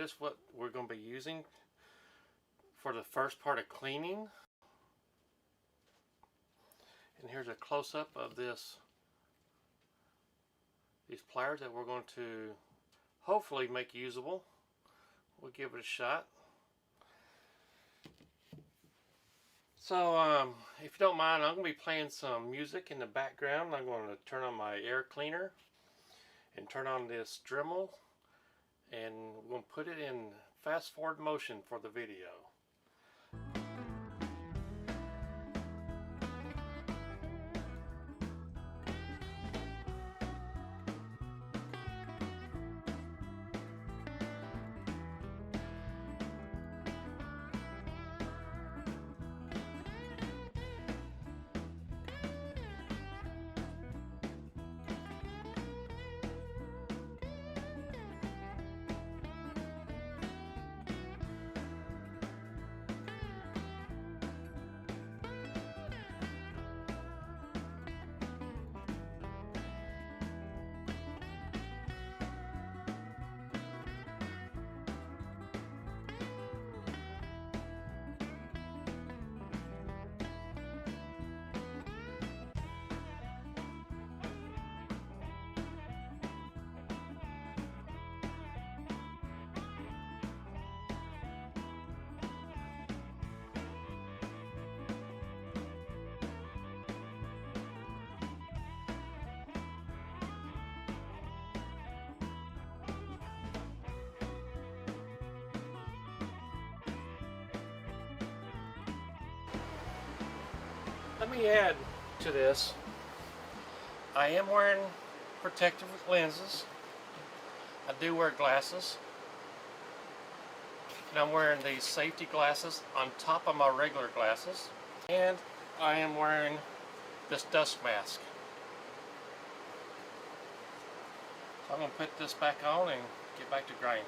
this what we're going to be using for the first part of cleaning. And here's a close-up of these pliers that we're going to hopefully make usable. We'll give it a shot. So if you don't mind, I'm going to be playing some music in the background. I'm going to turn on my air cleaner and turn on this Dremel, and we're going to put it in fast forward motion for the video. Let me add to this, I am wearing protective lenses. I do wear glasses. And I'm wearing these safety glasses on top of my regular glasses. And I am wearing this dust mask. So I'm going to put this back on and get back to grinding.